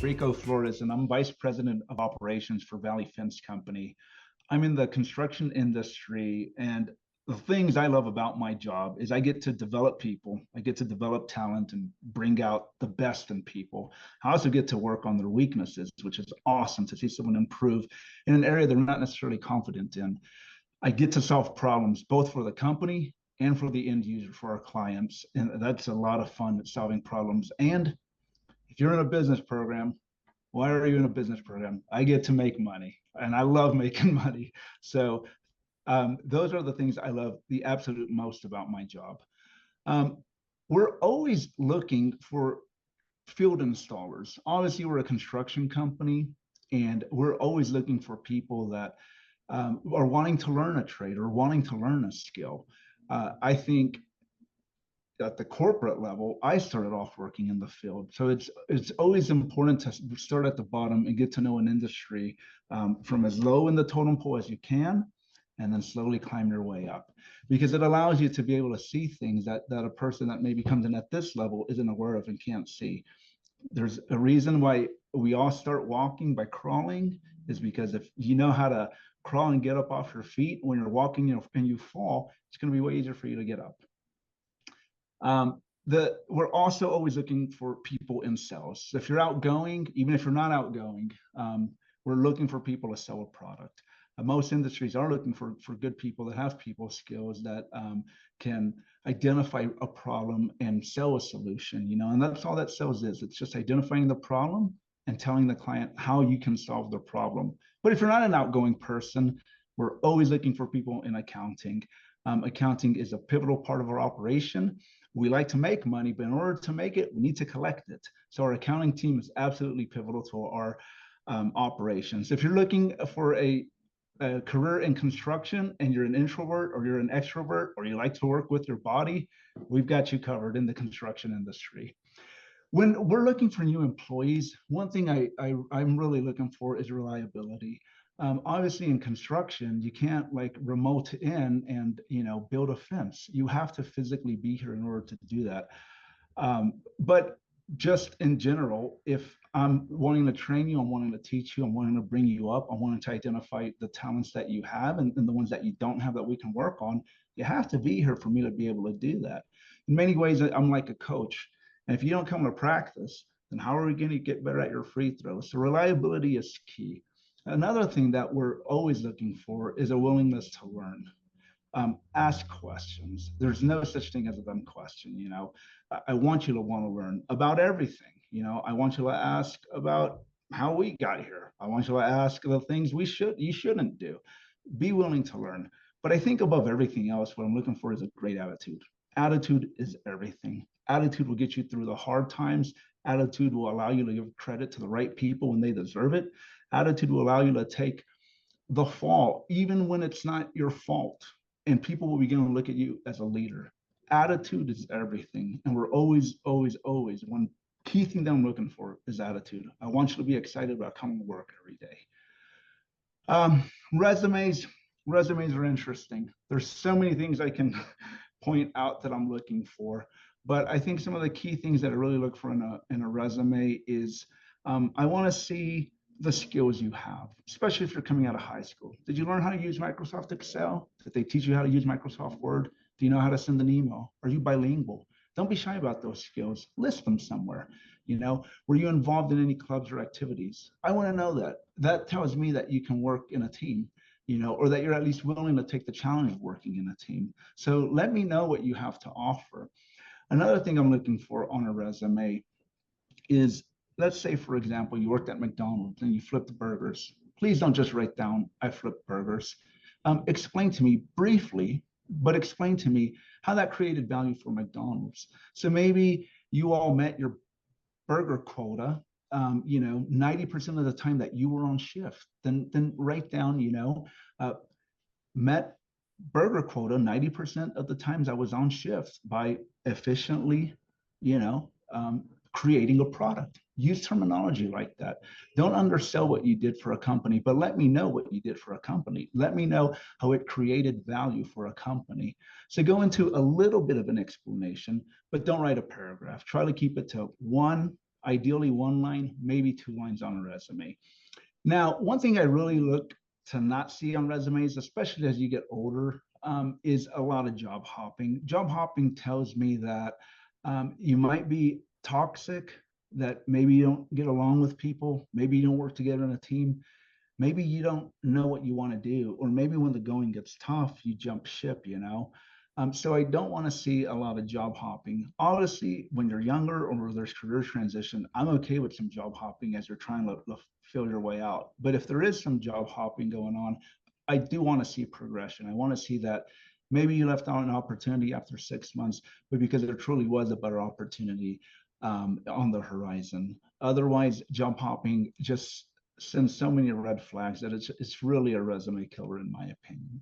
Rico Flores, and I'm Vice President of Operations for Valley Fence Company. I'm in the construction industry, and the things I love about my job is I get to develop people, I get to develop talent and bring out the best in people. I also get to work on their weaknesses, which is awesome to see someone improve in an area they're not necessarily confident in. I get to solve problems both for the company and for the end user, for our clients. And that's a lot of fun solving problems. And if you're in a business program, why are you in a business program? I get to make money and I love making money. So those are the things I love the absolute most about my job. Um, we're always looking for field installers. Obviously, we're a construction company and we're always looking for people that are wanting to learn a trade or wanting to learn a skill. I think at the corporate level, I started off working in the field. So it's always important to start at the bottom and get to know an industry from as low in the totem pole as you can, and then slowly climb your way up. Because it allows you to be able to see things that a person that maybe comes in at this level isn't aware of and can't see. There's a reason why we all start walking by crawling, is because if you know how to crawl and get up off your feet when you're walking, and you fall, it's going to be way easier for you to get up. We're also always looking for people in sales. So if you're outgoing, even if you're not outgoing, we're looking for people to sell a product. Most industries are looking for good people that have people skills that can identify a problem and sell a solution, and that's all that sales is. It's just identifying the problem and telling the client how you can solve the problem. But if you're not an outgoing person, we're always looking for people in accounting. Accounting is a pivotal part of our operation. We like to make money, but in order to make it, we need to collect it. So our accounting team is absolutely pivotal to our operations. If you're looking for a career in construction and you're an introvert or you're an extrovert or you like to work with your body, we've got you covered in the construction industry. When we're looking for new employees, one thing I'm really looking for is reliability. Obviously in construction, you can't like remote in and build a fence. You have to physically be here in order to do that. But just in general, if I'm wanting to train you, I'm wanting to teach you, I'm wanting to bring you up, I'm wanting to identify the talents that you have and the ones that you don't have that we can work on, you have to be here for me to be able to do that. In many ways, I'm like a coach. And if you don't come to practice, then how are we going to get better at your free throws? So reliability is key. Another thing that we're always looking for is a willingness to learn. Ask questions. There's no such thing as a dumb question. I want you to want to learn about everything. I want you to ask about how we got here. I want you to ask the things you shouldn't do. Be willing to learn. But I think above everything else, what I'm looking for is a great attitude. Attitude is everything. Attitude will get you through the hard times. Attitude will allow you to give credit to the right people when they deserve it. Attitude will allow you to take the fall, even when it's not your fault. And people will begin to look at you as a leader. Attitude is everything. And we're always, always, always, one key thing that I'm looking for is attitude. I want you to be excited about coming to work every day. Resumes are interesting. There's so many things I can point out that I'm looking for. But I think some of the key things that I really look for in a resume is I want to see the skills you have, especially if you're coming out of high school. Did you learn how to use Microsoft Excel? Did they teach you how to use Microsoft Word? Do you know how to send an email? Are you bilingual? Don't be shy about those skills. List them somewhere. Were you involved in any clubs or activities? I want to know that. That tells me that you can work in a team, or that you're at least willing to take the challenge of working in a team. So let me know what you have to offer. Another thing I'm looking for on a resume is, let's say, for example, you worked at McDonald's and you flipped burgers. Please don't just write down, I flipped burgers. Explain to me briefly, but explain to me how that created value for McDonald's. So maybe you all met your burger quota, 90% of the time that you were on shift. Then write down, met burger quota 90% of the times I was on shift by efficiently, creating a product. Use terminology like that. Don't undersell what you did for a company, but let me know what you did for a company. Let me know how it created value for a company. So go into a little bit of an explanation, but don't write a paragraph. Try to keep it to one, ideally 1 line, maybe 2 lines on a resume. Now, one thing I really look to not see on resumes, especially as you get older, is a lot of job hopping. Job hopping tells me that you might be toxic, that maybe you don't get along with people, maybe you don't work together in a team, maybe you don't know what you want to do, or maybe when the going gets tough, you jump ship, you know? So I don't want to see a lot of job hopping. Obviously, when you're younger or there's career transition, I'm okay with some job hopping as you're trying to feel your way out. But if there is some job hopping going on, I do want to see progression. I want to see that maybe you left out an opportunity after 6 months, but because there truly was a better opportunity on the horizon. Otherwise, job hopping just sends so many red flags that it's really a resume killer, in my opinion.